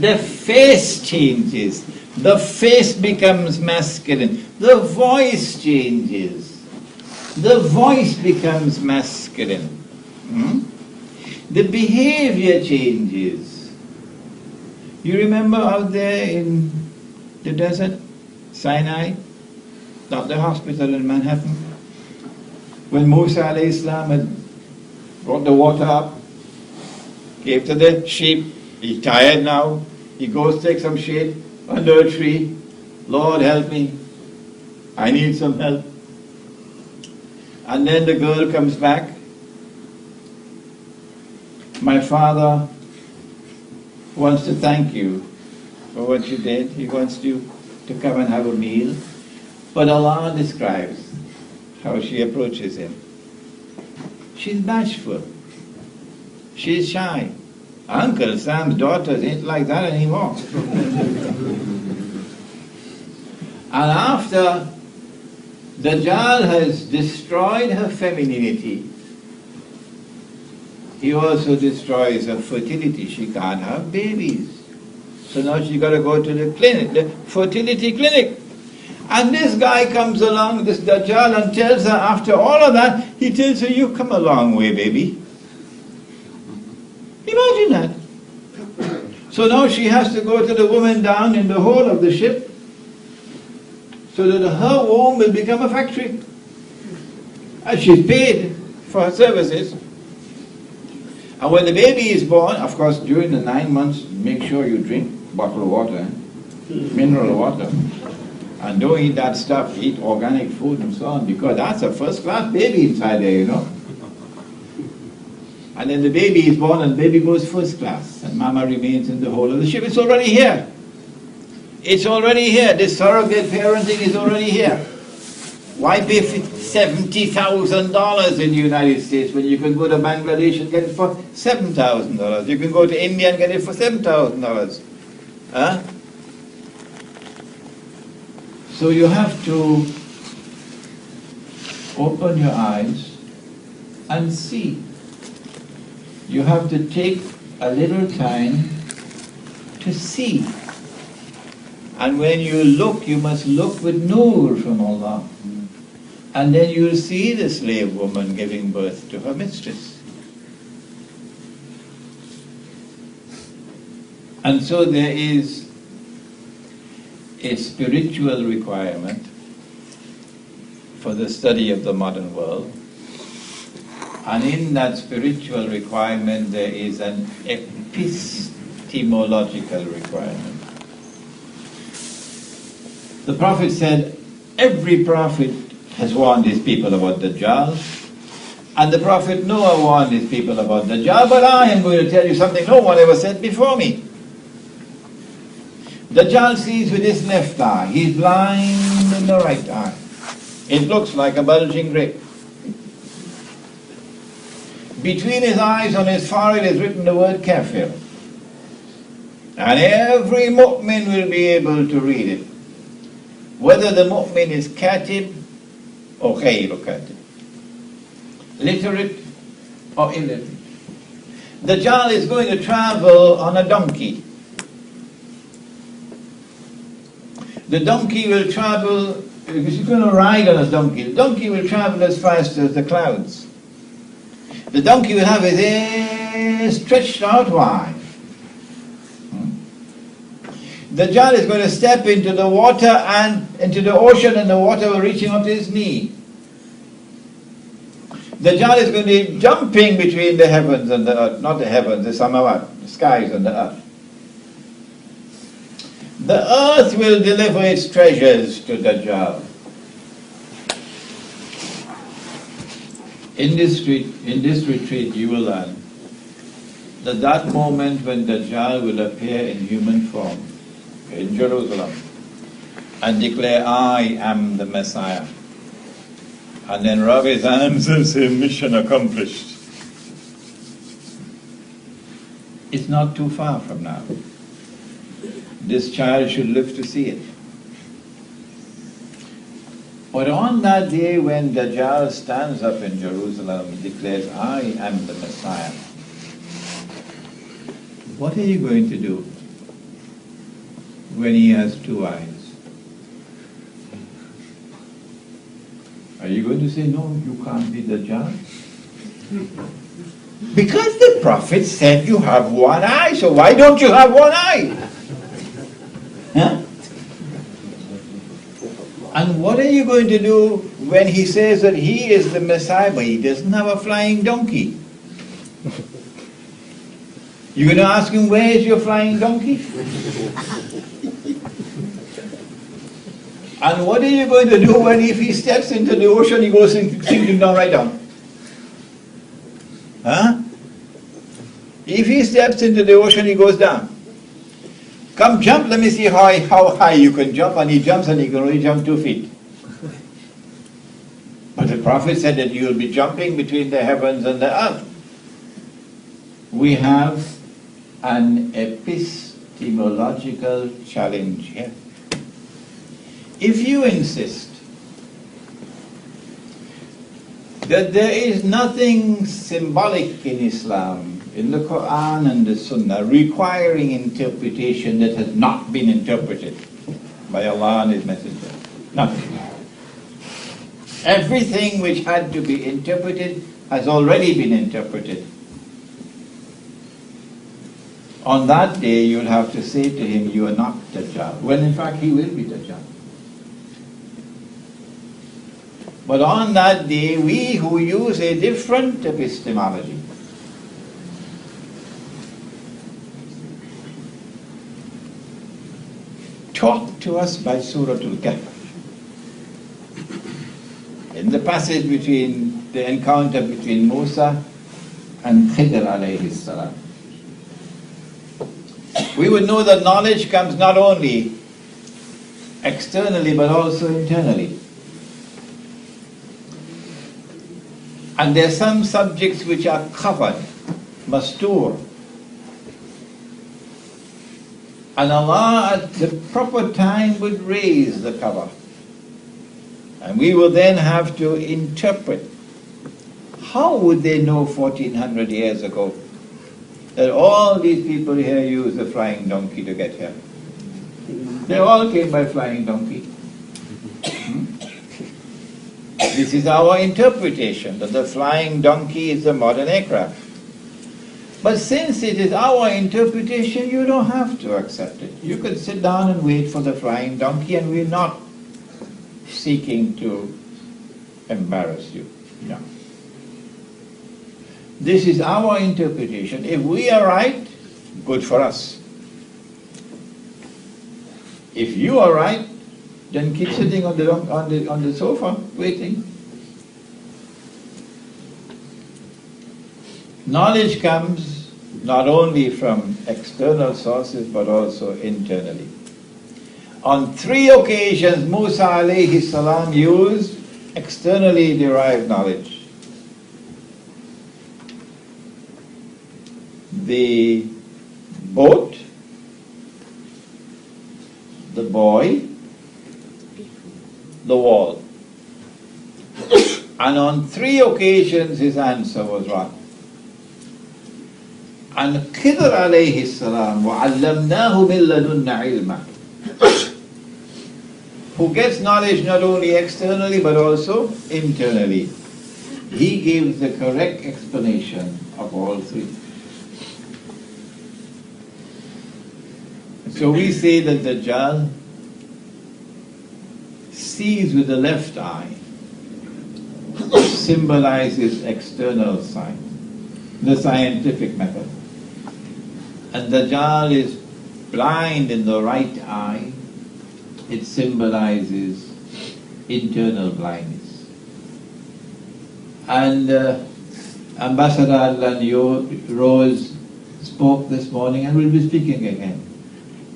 the face changes. The face becomes masculine. The voice changes. The voice becomes masculine. The behavior changes. You remember out there in the desert, Sinai, not the hospital in Manhattan, when Musa alayhi salam had brought the water up, gave to the sheep. He's tired now. He goes take some shade under a tree. Lord, help me. I need some help. And then the girl comes back. My father wants to thank you for what you did. He wants you to come and have a meal. But Allah describes how she approaches him. She's bashful. She's shy. Uncle Sam's daughters ain't like that anymore. And after Dajjal has destroyed her femininity, he also destroys her fertility. She can't have babies. So now she's got to go to the clinic, the fertility clinic. And this guy comes along, this Dajjal, and tells her, after all of that, he tells her, you come a long way, baby. Imagine that. So now she has to go to the woman down in the hold of the ship so that her womb will become a factory. And she's paid for her services. And when the baby is born, of course, during the 9 months, make sure you drink bottled water, mineral water. And don't eat that stuff, eat organic food and so on, because that's a first-class baby inside there, you know. And then the baby is born and the baby goes first class and mama remains in the hold of the ship. It's already here. It's already here. This surrogate parenting is already here. Why pay $70,000 in the United States when you can go to Bangladesh and get it for $7,000? You can go to India and get it for $7,000. Huh? So you have to open your eyes and see. You have to take a little time to see. And when you look, you must look with nur from Allah. And then you'll see the slave woman giving birth to her mistress. And so there is a spiritual requirement for the study of the modern world. And in that spiritual requirement, there is an epistemological requirement. The Prophet said, every prophet has warned his people about Dajjal, and the Prophet Noah warned his people about Dajjal, but I am going to tell you something no one ever said before me. Dajjal sees with his left eye. He's blind in the right eye. It looks like a bulging grape. Between his eyes on his forehead is written the word kafir. And every mu'min will be able to read it. Whether the mu'min is katib or ghayru katib, literate or illiterate. Dajjal is going to travel on a donkey. The donkey will travel, because he's going to ride on a donkey. The donkey will travel as fast as the clouds. The donkey will have his ears stretched out wide. Dajjal is going to step into the water and into the ocean, and the water will reach him up to his knee. Dajjal is going to be jumping between the heavens and the earth, not the heavens, the samawat, the skies and the earth. The earth will deliver its treasures to Dajjal. In this retreat, you will learn that moment when Dajjal will appear in human form in Jerusalem and declare, I am the Messiah. And then rub his hands and say, mission accomplished. It's not too far from now. This child should live to see it. But on that day when Dajjal stands up in Jerusalem and declares, I am the Messiah, what are you going to do? when he has two eyes? Are you going to say, no, you can't be Dajjal? Because the Prophet said you have one eye, so why don't you have one eye? Huh? And what are you going to do when he says that he is the Messiah, but he doesn't have a flying donkey? You're going to ask him, where is your flying donkey? And what are you going to do when if he steps into the ocean, he goes sinking down right down? Huh? If he steps into the ocean, he goes down. Come jump, let me see how high you can jump. And he jumps and he can only jump 2 feet. But the Prophet said that you will be jumping between the heavens and the earth. We have an epistemological challenge here. If you insist that there is nothing symbolic in Islam, in the Quran and the Sunnah, requiring interpretation that has not been interpreted by Allah and His Messenger, nothing. Everything which had to be interpreted has already been interpreted. On that day, you'll have to say to him, you are not Dajjal, when in fact he will be Dajjal. But on that day, we who use a different epistemology, taught to us by Surah Al-Kahf, in the passage between the encounter between Musa and Khidr alayhi salam, we would know that knowledge comes not only externally but also internally. And there are some subjects which are covered, mastur. And Allah at the proper time would raise the cover. And we will then have to interpret. How would they know 1400 years ago that all these people here use a flying donkey to get here? They all came by flying donkey. This is our interpretation, that the flying donkey is the modern aircraft. But since it is our interpretation, you don't have to accept it. You could sit down and wait for the flying donkey, and we're not seeking to embarrass you. No. This is our interpretation. If we are right, good for us. If you are right, then keep sitting on the sofa waiting. Knowledge comes not only from external sources but also internally. On 3 occasions, Musa alayhi salam used externally derived knowledge. The boat, the boy, the wall. And on 3 occasions his answer was wrong. And Khidr alayhi salam, وَعَلَّمْنَاهُ مِن لَدُنَّ عِلْمًا, who gets knowledge not only externally but also internally. He gives the correct explanation of all 3. So we say that Dajjal sees with the left eye, symbolizes external sight, the scientific method. And Dajjal is blind in the right eye, it symbolizes internal blindness. And Ambassador Adlan Rose spoke this morning and will be speaking again.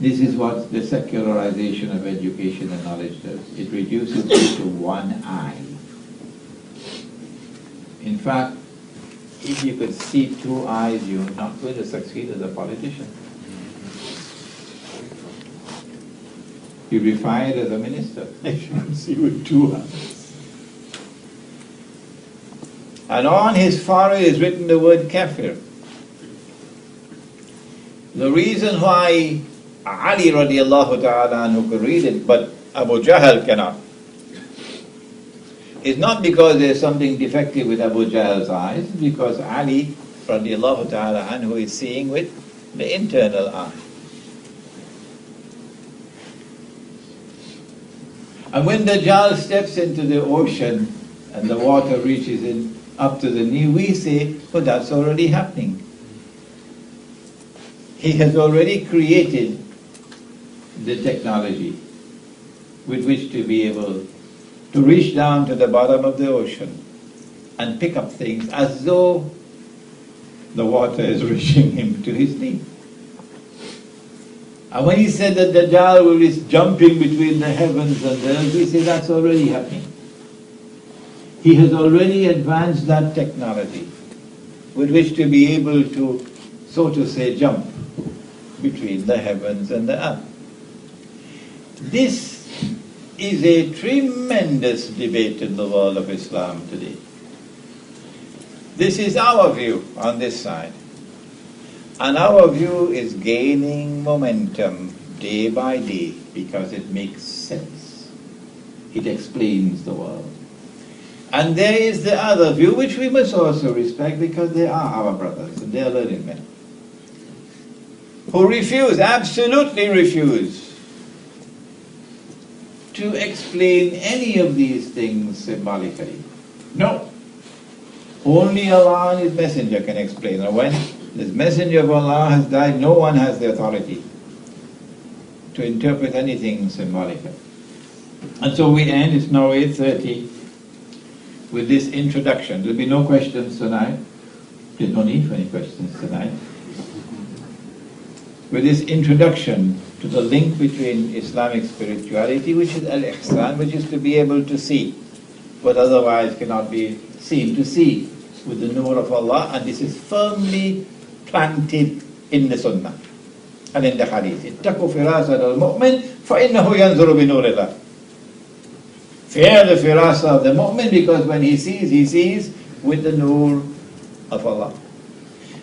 This is what the secularization of education and knowledge does. It reduces it to one eye. In fact, if you could see 2 eyes, you're not going to succeed as a politician. You'll be fired as a minister if you can see with 2 eyes. And on his forehead is written the word kafir. The reason why Ali radiallahu ta'ala anhu could read it, but Abu Jahl cannot. It's not because there's something defective with Abu Jahl's eyes, because Ali radiallahu ta'ala anhu is seeing with the internal eye. And when Dajjal steps into the ocean and the water reaches in up to the knee, we say, oh, that's already happening. He has already created the technology with which to be able to reach down to the bottom of the ocean and pick up things as though the water is reaching him to his knee. And when he said that Dajjal is jumping between the heavens and the earth, we say that's already happening. He has already advanced that technology with which to be able to, so to say, jump between the heavens and the earth. This is a tremendous debate in the world of Islam today. This is our view on this side. And our view is gaining momentum day by day because it makes sense. It explains the world. And there is the other view which we must also respect because they are our brothers and they are learning men, who refuse, absolutely refuse, to explain any of these things symbolically. No. Only Allah and His Messenger can explain. And when this Messenger of Allah has died, no one has the authority to interpret anything symbolically. And so we end, it's now 8:30, with this introduction. There'll be no questions tonight. There's no need for any questions tonight. With this introduction to the link between Islamic spirituality, which is al-ihsan, which is to be able to see what otherwise cannot be seen, to see with the nur of Allah, and this is firmly planted in the Sunnah and in the Hadith. اتقوا فراسة المؤمن فإنه ينظر بنور الله. Fear the firasa of the mu'min, because when he sees with the nur of Allah.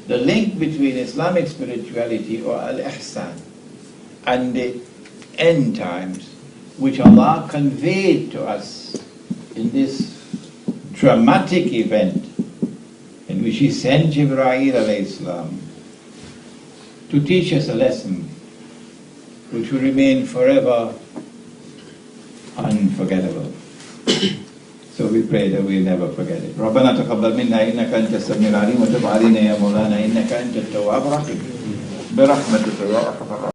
The link between Islamic spirituality or al-ihsan and the end times, which Allah conveyed to us in this dramatic event in which He sent Jibreel alayhi salam to teach us a lesson which will remain forever unforgettable. So we pray that we'll never forget it. ربنا تقبل منا إنك أنت السميع العليم وتب علينا يا مولانا إنك أنت التواب الرحيم برحمتك يا أرحم الراحمين.